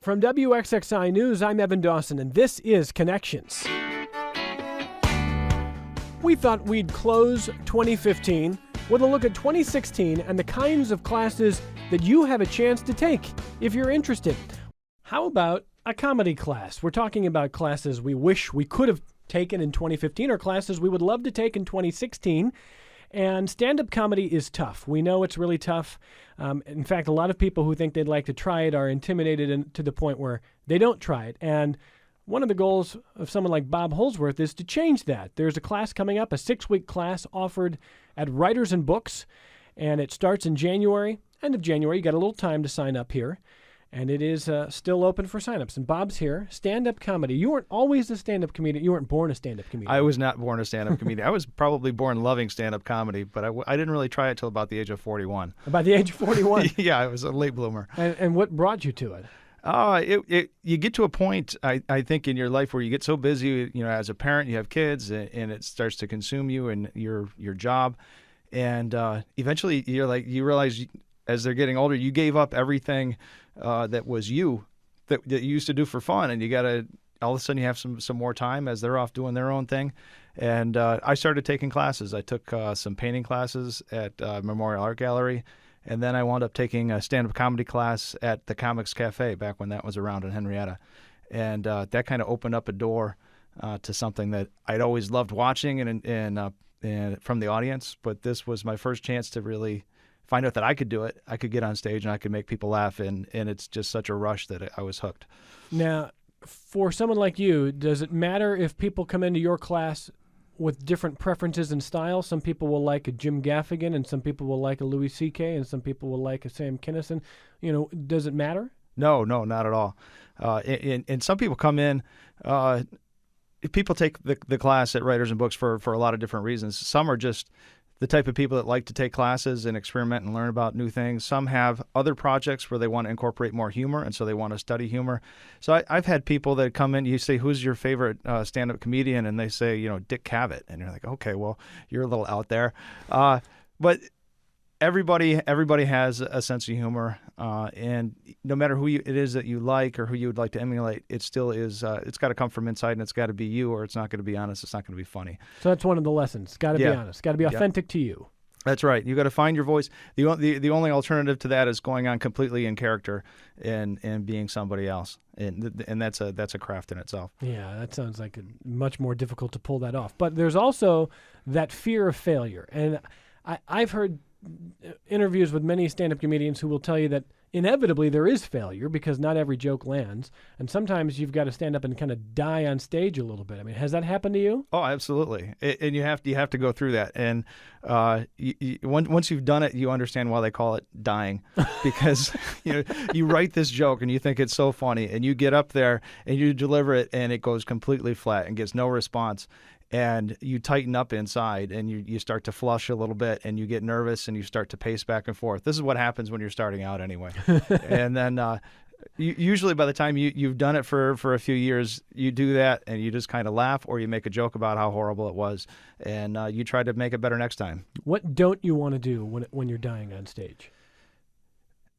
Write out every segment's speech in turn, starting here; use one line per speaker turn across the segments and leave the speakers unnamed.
From WXXI News, I'm Evan Dawson, and this is Connections. We thought we'd close 2015 with a look at 2016 and the kinds of classes that you have a chance to take if you're interested. How about a comedy class? We're talking about classes we wish we could have taken in 2015 or classes we would love to take in 2016. And stand-up comedy is tough. We know it's really tough. In fact, a lot of people who think they'd like to try it are intimidated to the point where they don't try it. And one of the goals of someone like Bob Holsworth is to change that. There's a class coming up, a 6-week class offered at Writers and Books, and it starts in January, end of January. You got a little time to sign up here. And it is still open for signups. And Bob's here. Stand-up comedy. You weren't always a stand-up comedian. You weren't born a stand-up comedian.
I was not born a stand-up comedian. I was probably born loving stand-up comedy, but I didn't really try it till about the age of 41.
About the age of 41?
Yeah, I was a late bloomer.
And what brought you to it?
You get to a point, I think, in your life where you get so busy, as a parent, you have kids, and it starts to consume you and your job. And eventually you realize as they're getting older, you gave up everything that was that you used to do for fun, and you got to all of a sudden you have some more time as they're off doing their own thing. And I started taking classes. I took some painting classes at Memorial Art Gallery, and then I wound up taking a stand-up comedy class at the Comics Cafe back when that was around in Henrietta, and that kind of opened up a door to something that I'd always loved watching and from the audience. But this was my first chance to really find out that I could do it. I could get on stage and I could make people laugh, and it's just such a rush that I was hooked. Now,
for someone like you, does it matter if people come into your class with different preferences and styles? Some people will like a Jim Gaffigan, and some people will like a Louis C.K., and some people will like a Sam Kinison. Does it matter?
No, not at all. And some people come in. People take the class at Writers and Books for a lot of different reasons. Some are just the type of people that like to take classes and experiment and learn about new things. Some have other projects where they want to incorporate more humor, and so they want to study humor. So I've had people that come in, you say, who's your favorite stand-up comedian? And they say, Dick Cavett. And you're like, okay, well, you're a little out there. But everybody has a sense of humor, and no matter who it is that you like or who you would like to emulate, it still is. It's got to come from inside, and it's got to be you, or it's not going to be honest. It's not going to be funny.
So that's one of the lessons. It's got to be honest. Got to be authentic to you.
That's right. You got to find your voice. The only alternative to that is going on completely in character and being somebody else, and that's a craft in itself.
Yeah, that sounds like much more difficult to pull that off. But there's also that fear of failure, and I've heard interviews with many stand-up comedians who will tell you that inevitably there is failure because not every joke lands, and sometimes you've got to stand up and kind of die on stage a little bit. I mean, has that happened to you?
Oh, absolutely. And you have to go through that. And once you've done it, you understand why they call it dying, because you write this joke and you think it's so funny, and you get up there and you deliver it, and it goes completely flat and gets no response. And you tighten up inside, and you start to flush a little bit, and you get nervous, and you start to pace back and forth. This is what happens when you're starting out anyway. And then usually by the time you've done it for a few years, you do that, and you just kind of laugh, or you make a joke about how horrible it was, and you try to make it better next time.
What don't you want to do when you're dying on stage?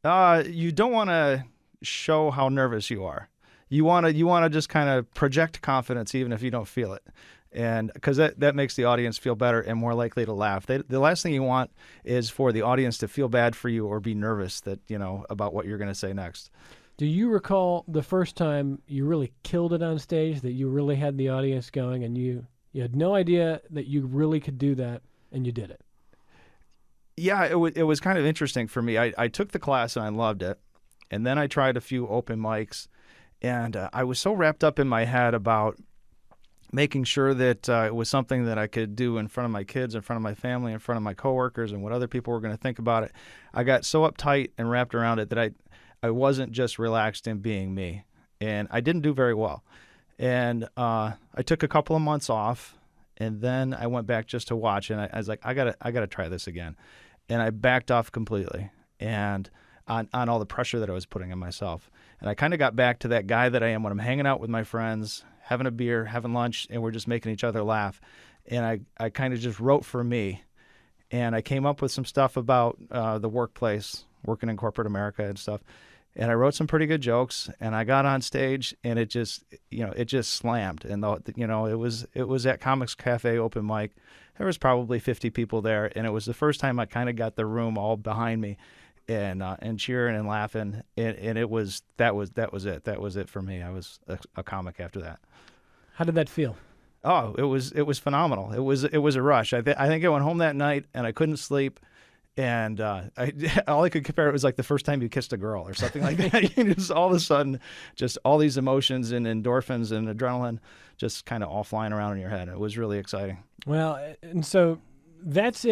You don't want to show how nervous you are. You want to just kind of project confidence even if you don't feel it. And because that makes the audience feel better and more likely to laugh. The last thing you want is for the audience to feel bad for you or be nervous about what you're going to say next.
Do you recall the first time you really killed it on stage, that you really had the audience going and you had no idea that you really could do that, and you did it?
Yeah, it was kind of interesting for me. I took the class and I loved it. And then I tried a few open mics, and I was so wrapped up in my head about making sure that it was something that I could do in front of my kids, in front of my family, in front of my coworkers, and what other people were going to think about it. I got so uptight and wrapped around it that I wasn't just relaxed in being me, and I didn't do very well. And I took a couple of months off, and then I went back just to watch, and I was like, I gotta try this again. And I backed off completely, and on all the pressure that I was putting on myself. And I kind of got back to that guy that I am when I'm hanging out with my friends, having a beer, having lunch, and we're just making each other laugh. And I kind of just wrote for me. And I came up with some stuff about the workplace, working in corporate America and stuff. and I wrote some pretty good jokes, and I got on stage, and it just slammed. And it was at Comics Cafe open mic. There was probably 50 people there, and it was the first time I kind of got the room all behind me, and cheering and laughing, and that was it. That was it for me. I was a comic after that.
How did that feel?
Oh, it was phenomenal. It was a rush. I think I went home that night and I couldn't sleep, and all I could compare it was like the first time you kissed a girl or something like that. Just all of a sudden, just all these emotions and endorphins and adrenaline just kind of all flying around in your head. It was really exciting.
Well, and so that's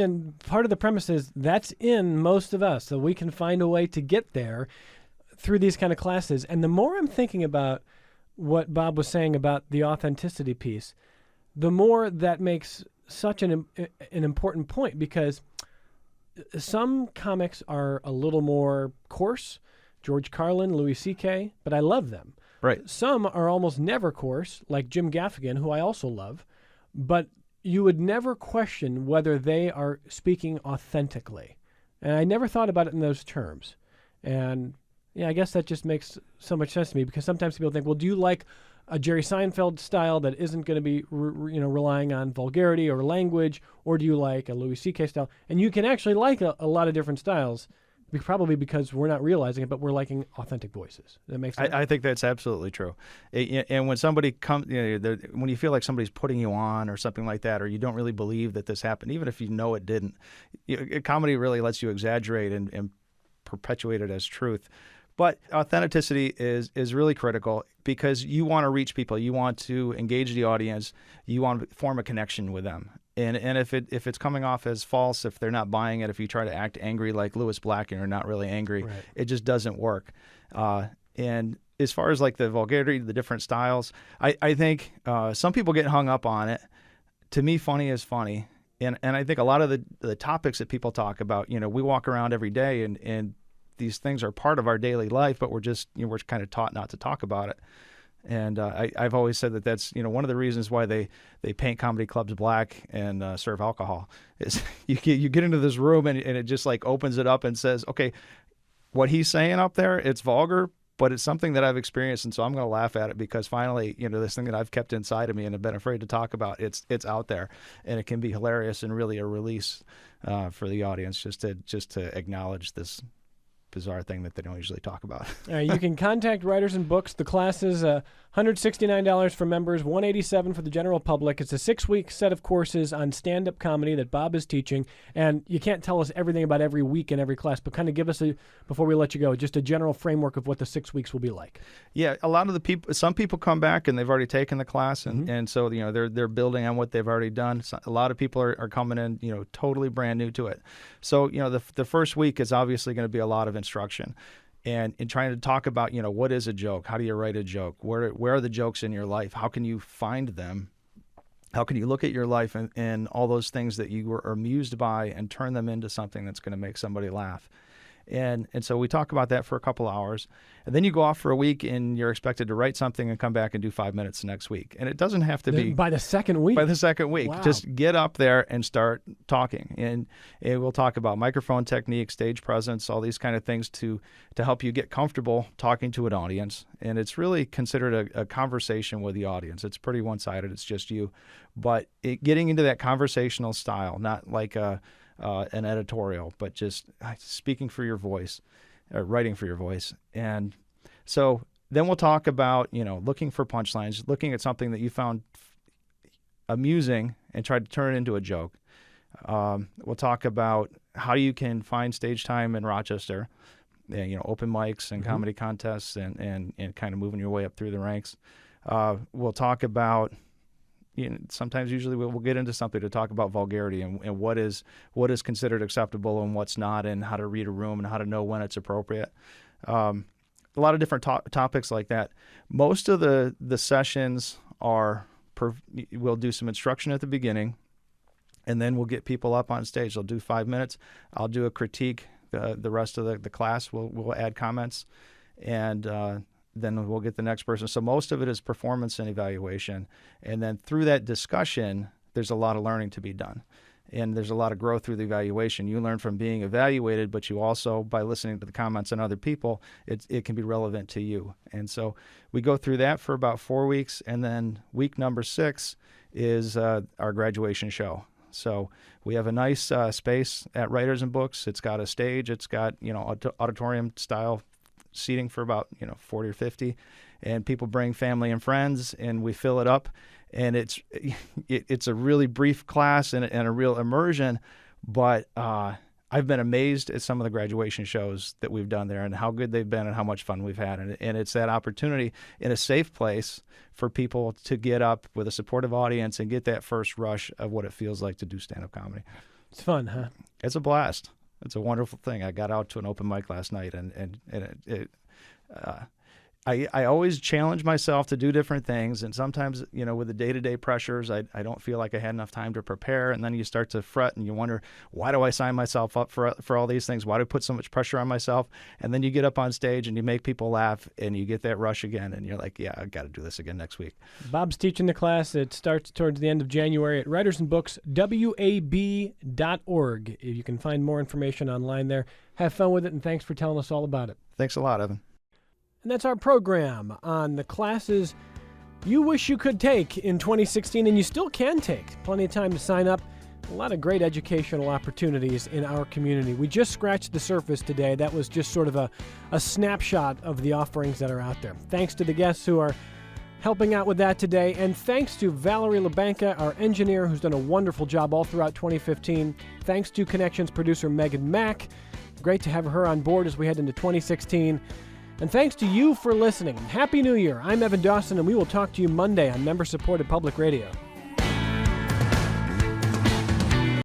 part of the premise is that's in most of us, so we can find a way to get there through these kind of classes. And the more I'm thinking about what Bob was saying about the authenticity piece, the more that makes such an important point, because some comics are a little more coarse, George Carlin, Louis C.K., but I love them.
Right.
Some are almost never coarse, like Jim Gaffigan, who I also love, but you would never question whether they are speaking authentically. And I never thought about it in those terms. And yeah, I guess that just makes so much sense to me, because sometimes people think, well, do you like a Jerry Seinfeld style that isn't going to be relying on vulgarity or language, or do you like a Louis C.K. style? And you can actually like a lot of different styles, probably because we're not realizing it, but we're liking authentic voices. That makes sense?
I think that's absolutely true. And when somebody comes, when you feel like somebody's putting you on or something like that, or you don't really believe that this happened, even if you know it didn't, comedy really lets you exaggerate and perpetuate it as truth. But authenticity is really critical, because you want to reach people. You want to engage the audience. You want to form a connection with them. And if it's coming off as false, if they're not buying it, if you try to act angry like Louis Black and you're not really angry, right, it just doesn't work. And as far as like the vulgarity, the different styles, I think some people get hung up on it. To me, funny is funny. And I think a lot of the topics that people talk about, we walk around every day and these things are part of our daily life, but we're just, we're kind of taught not to talk about it. And I've always said that that's, one of the reasons why they paint comedy clubs black and serve alcohol is you get into this room and it just like opens it up and says, okay, what he's saying up there, it's vulgar, but it's something that I've experienced. And so I'm going to laugh at it, because finally, this thing that I've kept inside of me and have been afraid to talk about, it's out there, and it can be hilarious and really a release for the audience just to acknowledge this bizarre thing that they don't usually talk about.
You can contact Writers and Books. The class is $169 for members, $187 for the general public. It's a 6-week set of courses on stand-up comedy that Bob is teaching. And you can't tell us everything about every week in every class, but kind of give us, before we let you go, just a general framework of what the 6 weeks will be like.
Yeah, a lot of some people come back and they've already taken the class, and so they're building on what they've already done. So a lot of people are coming in totally brand new to it. So the first week is obviously going to be a lot of instruction, and in trying to talk about what is a joke, how do you write a joke, where are the jokes in your life, how can you find them, how can you look at your life and all those things that you were amused by and turn them into something that's going to make somebody laugh. And so we talk about that for a couple hours, and then you go off for a week and you're expected to write something and come back and do 5 minutes the next week. And it doesn't have to be
by the second week.
By the second week,
wow.
Just get up there and start talking. And we'll talk about microphone technique, stage presence, all these kind of things to help you get comfortable talking to an audience. And it's really considered a conversation with the audience. It's pretty one-sided. It's just you. But getting into that conversational style, not like an editorial, but just speaking for your voice, writing for your voice. And so then we'll talk about, looking for punchlines, looking at something that you found amusing and try to turn it into a joke. We'll talk about how you can find stage time in Rochester, open mics and comedy contests and kind of moving your way up through the ranks. We'll talk about, sometimes usually we'll get into something to talk about vulgarity and what is considered acceptable and what's not, and how to read a room and how to know when it's appropriate. A lot of different topics like that. Most of the sessions we'll do some instruction at the beginning, and then we'll get people up on stage. They'll do 5 minutes. I'll do a critique. The rest of the class will add comments, and then we'll get the next person. So most of it is performance and evaluation. And then through that discussion, there's a lot of learning to be done. And there's a lot of growth through the evaluation. You learn from being evaluated, but you also, by listening to the comments on other people, it can be relevant to you. And so we go through that for about 4 weeks. And then week number 6 is our graduation show. So we have a nice space at Writers and Books. It's got a stage. It's got, auditorium style seating for about, 40 or 50. And people bring family and friends, and we fill it up. And it's a really brief class and a real immersion, but I've been amazed at some of the graduation shows that we've done there and how good they've been and how much fun we've had. And it's that opportunity in a safe place for people to get up with a supportive audience and get that first rush of what it feels like to do stand-up comedy.
It's fun, huh?
It's a blast. It's a wonderful thing. I got out to an open mic last night, and I always challenge myself to do different things, and sometimes, with the day-to-day pressures, I don't feel like I had enough time to prepare, and then you start to fret, and you wonder, why do I sign myself up for all these things? Why do I put so much pressure on myself? And then you get up on stage, and you make people laugh, and you get that ruch again, and you're like, yeah, I got to do this again next week.
Bob's teaching the class. It starts towards the end of January at Writers and Books, WAB.org. You can find more information online there. Have fun with it, and thanks for telling us all about it.
Thanks a lot, Evan.
And that's our program on the classes you wish you could take in 2016, and you still can take. Plenty of time to sign up. A lot of great educational opportunities in our community. We just scratched the surface today. That was just sort of a snapshot of the offerings that are out there. Thanks to the guests who are helping out with that today, and thanks to Valerie LaBanca, our engineer, who's done a wonderful job all throughout 2015. Thanks to Connections producer Megan Mack. Great to have her on board as we head into 2016. And thanks to you for listening. Happy New Year. I'm Evan Dawson, and we will talk to you Monday on member-supported public radio.